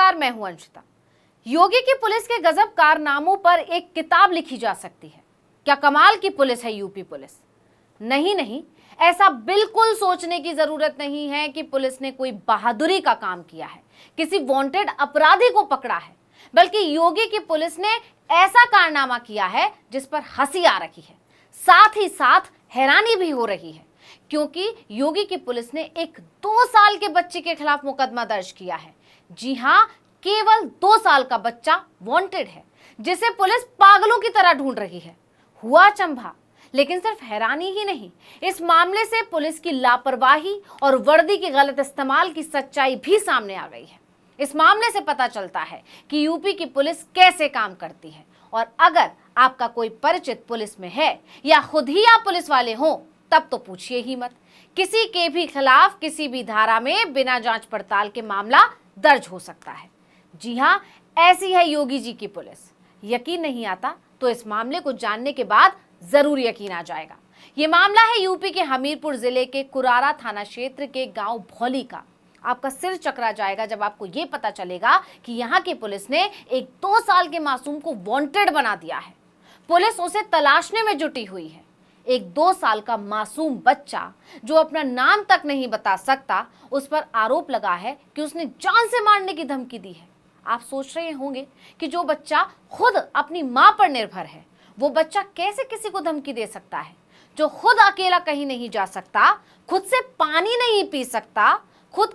नमस्कार, मैं हूं अंशिता। योगी की पुलिस के गजब कारनामों पर एक किताब लिखी जा सकती है। क्या कमाल की पुलिस है यूपी पुलिस। नहीं, ऐसा बिल्कुल सोचने की जरूरत नहीं है कि पुलिस ने कोई बहादुरी का काम किया है, किसी वांटेड अपराधी को पकड़ा है, बल्कि योगी की पुलिस ने ऐसा कारनामा किया है जिस पर हंसी आ रही है, साथ ही साथ हैरानी भी हो रही है, क्योंकि योगी की पुलिस ने एक 2 साल के बच्चे के खिलाफ मुकदमा दर्ज किया है। जी हां, केवल 2 साल का बच्चा वांटेड है, जिसे पुलिस पागलों की तरह ढूंढ रही है। हुआ अचंभा, लेकिन सिर्फ हैरानी ही नहीं, इस मामले से पुलिस की लापरवाही और वर्दी के गलत इस्तेमाल की सच्चाई भी सामने आ गई है। इस मामले से पता चलता है कि यूपी की पुलिस कैसे काम करती है, और अगर आपका कोई परिचित पुलिस में है या खुद ही आप पुलिस वाले हों, तब तो पूछिए ही मत। किसी के भी खिलाफ किसी भी धारा में बिना जांच पड़ताल के मामला दर्ज हो सकता है। जी हां, ऐसी है योगी जी की पुलिस। यकीन नहीं आता तो इस मामले को जानने के बाद जरूर यकीन आ जाएगा। ये मामला है यूपी के हमीरपुर जिले के कुरारा थाना क्षेत्र के गांव भौली का। आपका सिर चकरा जाएगा जब आपको ये पता चलेगा कि यहाँ की पुलिस ने एक 2 साल के मासूम को वांटेड बना दिया है। पुलिस उसे तलाशने में जुटी हुई है। एक 2 साल का मासूम बच्चा जो अपना नाम तक नहीं बता सकता, उस पर आरोप लगा है कि उसने जान से मारने की धमकी दी है। आप सोच रहे होंगे कि जो बच्चा खुद अपनी मां पर निर्भर है, वो बच्चा कैसे किसी को धमकी दे सकता है। जो खुद अकेला कहीं नहीं जा सकता, खुद से पानी नहीं पी सकता, खुद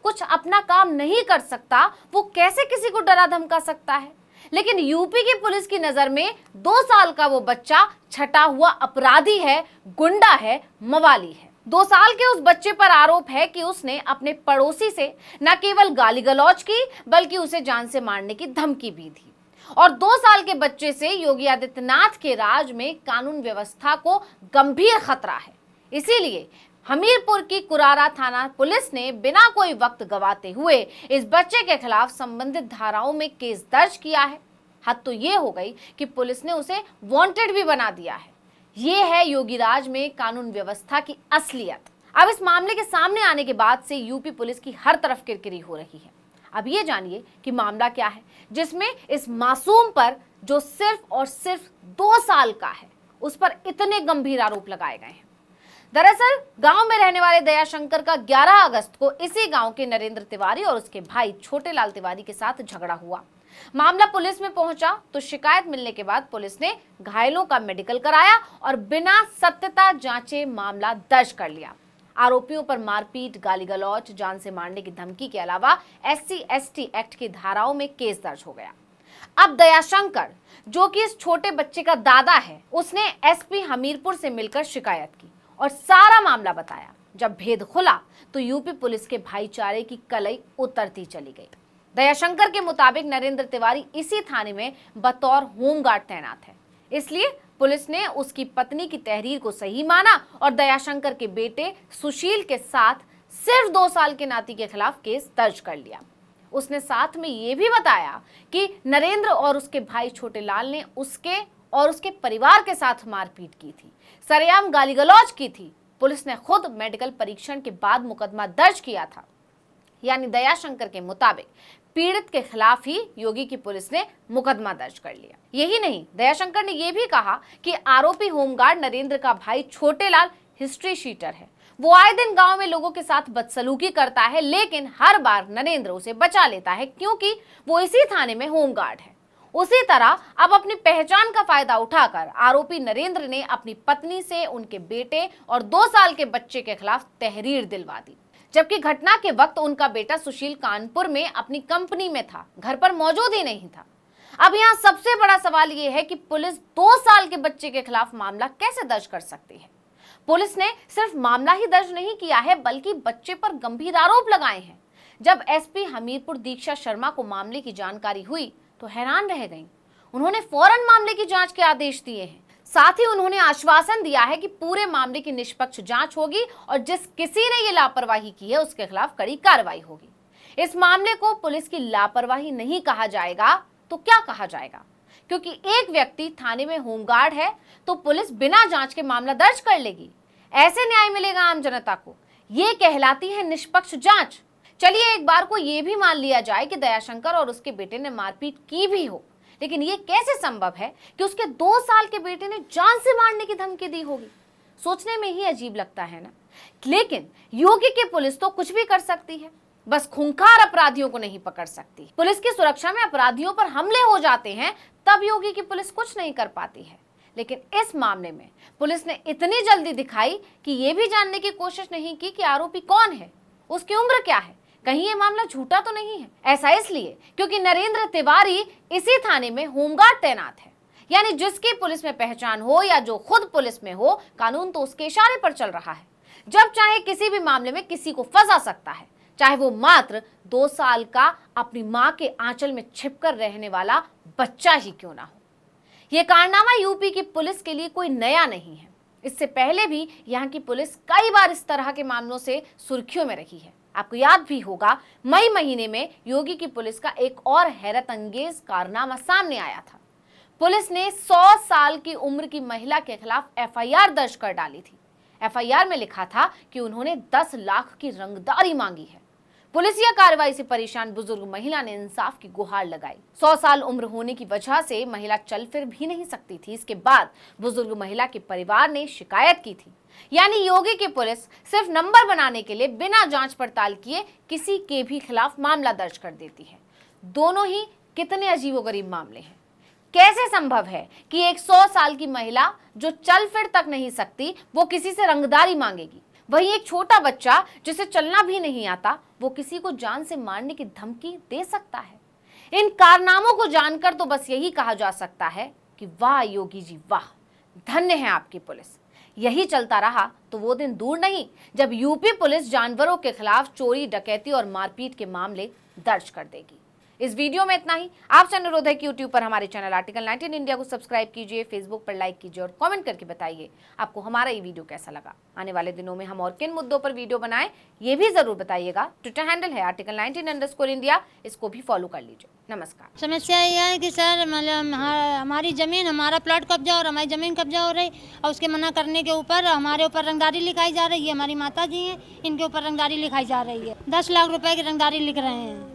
कुछ अपना काम नहीं कर सकता, वो कैसे किसी को डरा धमका सकता है। लेकिन यूपी की पुलिस की नजर में 2 साल का वो बच्चा छटा हुआ अपराधी है, गुंडा है, मवाली है। 2 साल के उस बच्चे पर आरोप है कि उसने अपने पड़ोसी से न केवल गाली गलौज की, बल्कि उसे जान से मारने की धमकी भी दी। और 2 साल के बच्चे से योगी आदित्यनाथ के राज में कानून व्यवस्था को गंभीर खतरा है। इसीलिए हमीरपुर की कुरारा थाना पुलिस ने बिना कोई वक्त गवाते हुए इस बच्चे के खिलाफ संबंधित धाराओं में केस दर्ज किया है। हद तो ये हो गई कि पुलिस ने उसे वांटेड भी बना दिया है। ये है योगी राज में कानून व्यवस्था की असलियत। अब इस मामले के सामने आने के बाद से यूपी पुलिस की हर तरफ किरकिरी हो रही है। अब ये जानिए कि मामला क्या है जिसमें इस मासूम पर, जो सिर्फ और सिर्फ 2 साल का है, उस पर इतने गंभीर आरोप लगाए गए हैं। दरअसल गांव में रहने वाले दयाशंकर का 11 अगस्त को इसी गांव के नरेंद्र तिवारी और उसके भाई छोटे लाल तिवारी के साथ झगड़ा हुआ। मामला पुलिस में पहुंचा तो शिकायत मिलने के बाद पुलिस ने घायलों का मेडिकल कराया और बिना सत्यता जांचे मामला दर्ज कर लिया। आरोपियों पर मारपीट, गाली गलौज, जान से मारने की धमकी के अलावा SC/ST एक्ट की धाराओं में केस दर्ज हो गया। अब दयाशंकर, जो कि इस छोटे बच्चे का दादा है, उसने SP हमीरपुर से मिलकर शिकायत की और सारा मामला बताया। जब भेद खुला तो यूपी पुलिस के भाईचारे की कलई उतरती चली गई। दयाशंकर के मुताबिक नरेंद्र तिवारी इसी थाने में बतौर होमगार्ड तैनात है, इसलिए पुलिस ने उसकी पत्नी की तहरीर को सही माना और दयाशंकर के बेटे सुशील के साथ सिर्फ 2 साल के नाती के खिलाफ केस दर्ज कर लिया। उसने साथ में ये भी बताया कि नरेंद्र और उसके भाई छोटे लाल ने उसके और उसके परिवार के साथ मारपीट की थी, सरेआम गाली गलौज की थी। पुलिस ने खुद मेडिकल परीक्षण के बाद मुकदमा दर्ज किया था। यानी दयाशंकर के मुताबिक पीड़ित के खिलाफ ही योगी की पुलिस ने मुकदमा दर्ज कर लिया। यही नहीं, दयाशंकर ने यह भी कहा कि आरोपी होमगार्ड नरेंद्र का भाई छोटे लाल हिस्ट्री शीटर है। वो आए दिन गांव में लोगों के साथ बदसलूकी करता है, लेकिन हर बार नरेंद्र उसे बचा लेता है क्योंकि वो इसी थाने में होमगार्ड है। उसी तरह अब अपनी पहचान का फायदा उठाकर आरोपी नरेंद्र ने अपनी पत्नी से उनके बेटे और 2 साल के बच्चे के खिलाफ तहरीर दिलवा दी, जबकि घटना के वक्त उनका बेटा सुशील कानपुर में अपनी कंपनी में था, घर पर मौजूद ही नहीं था। अब यहाँ सबसे बड़ा सवाल ये है कि पुलिस 2 साल के बच्चे के खिलाफ मामला कैसे दर्ज कर सकती है। पुलिस ने सिर्फ मामला ही दर्ज नहीं किया है, बल्कि बच्चे पर गंभीर आरोप लगाए हैं। जब SP हमीरपुर दीक्षा शर्मा को मामले की जानकारी हुई तो हैरान रह गईं। उन्होंने फौरन मामले की जांच के आदेश दिए हैं। साथ ही उन्होंने आश्वासन दिया है कि पूरे मामले की निष्पक्ष जांच होगी और जिस किसी ने ये लापरवाही की है उसके खिलाफ कड़ी कार्रवाई होगी। इस मामले को पुलिस की लापरवाही नहीं कहा जाएगा तो क्या कहा जाएगा, क्योंकि एक व्यक्ति थाने में होमगार्ड है तो पुलिस बिना जांच के मामला दर्ज कर लेगी। ऐसे न्याय मिलेगा आम जनता को। ये कहलाती है निष्पक्ष जांच। चलिए एक बार को ये भी मान लिया जाए कि दयाशंकर और उसके बेटे ने मारपीट की भी हो, लेकिन ये कैसे संभव है कि उसके 2 साल के बेटे ने जान से मारने की धमकी दी होगी? सोचने में ही अजीब लगता है ना। लेकिन योगी की पुलिस तो कुछ भी कर सकती है, बस खूंखार अपराधियों को नहीं पकड़ सकती। पुलिस की सुरक्षा में अपराधियों पर हमले हो जाते हैं, तब योगी की पुलिस कुछ नहीं कर पाती है। लेकिन इस मामले में पुलिस ने इतनी जल्दी दिखाई कि यह भी जानने की कोशिश नहीं की कि आरोपी कौन है, उसकी उम्र क्या है, कहीं ये मामला झूठा तो नहीं है। ऐसा इसलिए क्योंकि नरेंद्र तिवारी इसी थाने में होमगार्ड तैनात है, यानी जिसकी पुलिस में पहचान हो या जो खुद पुलिस में हो, कानून तो उसके इशारे पर चल रहा है। जब चाहे किसी भी मामले में किसी को फंसा सकता है, चाहे वो मात्र 2 साल का अपनी मां के आंचल में छिपकर रहने वाला बच्चा ही क्यों ना हो। यह कारनामा यूपी की पुलिस के लिए कोई नया नहीं है। इससे पहले भी यहाँ की पुलिस कई बार इस तरह के मामलों से सुर्खियों में रही है। आपको याद भी होगा, मई महीने में योगी की पुलिस का एक और हैरत अंगेज कारनामा सामने आया था। पुलिस ने 100 साल की उम्र की महिला के खिलाफ एफआईआर दर्ज कर डाली थी। एफआईआर में लिखा था कि उन्होंने 10 लाख की रंगदारी मांगी है। पुलिसिया कार्रवाई से परेशान बुजुर्ग महिला ने इंसाफ की गुहार लगाई। 100 साल उम्र होने की वजह से महिला चल फिर भी नहीं सकती थी। इसके बाद बुजुर्ग महिला के परिवार ने शिकायत की थी। यानी योगी की पुलिस सिर्फ नंबर बनाने के लिए बिना जांच पड़ताल किए किसी के भी खिलाफ मामला दर्ज कर देती है। दोनों ही कितने अजीबोगरीब मामले हैं। कैसे संभव है कि एक 100 साल की महिला जो चल फिर तक नहीं सकती, वो किसी से रंगदारी मांगेगी? वहीं एक छोटा बच्चा जिसे चलना भी नहीं आता, वो किसी को जान से मारने की धमकी दे सकता है। इन कारनामों को जानकर तो बस यही कहा जा सकता है कि वाह योगी जी वाह, धन्य है आपकी पुलिस। यही चलता रहा तो वो दिन दूर नहीं जब यूपी पुलिस जानवरों के खिलाफ चोरी, डकैती और मारपीट के मामले दर्ज कर देगी। इस वीडियो में इतना ही। आपसे अनुरोध है कि यूट्यूब पर हमारे चैनल आर्टिकल 19 इंडिया को सब्सक्राइब कीजिए, फेसबुक पर लाइक कीजिए और कमेंट करके बताइए आपको हमारा ये वीडियो कैसा लगा। आने वाले दिनों में हम और किन मुद्दों पर वीडियो बनाएं, ये भी जरूर बताइएगा। ट्विटर हैंडल है आर्टिकल 19 इंडिया, इसको भी फॉलो कर लीजिए। नमस्कार। समस्या यह है कि सर मतलब हमारी ज़मीन, हमारा प्लॉट कब्जा और हमारी ज़मीन कब्जा हो रही, और उसके मना करने के ऊपर हमारे ऊपर रंगदारी लिखाई जा रही है। हमारी माता जी हैं, इनके ऊपर रंगदारी लिखाई जा रही है। 10 लाख रुपए की रंगदारी लिख रहे हैं।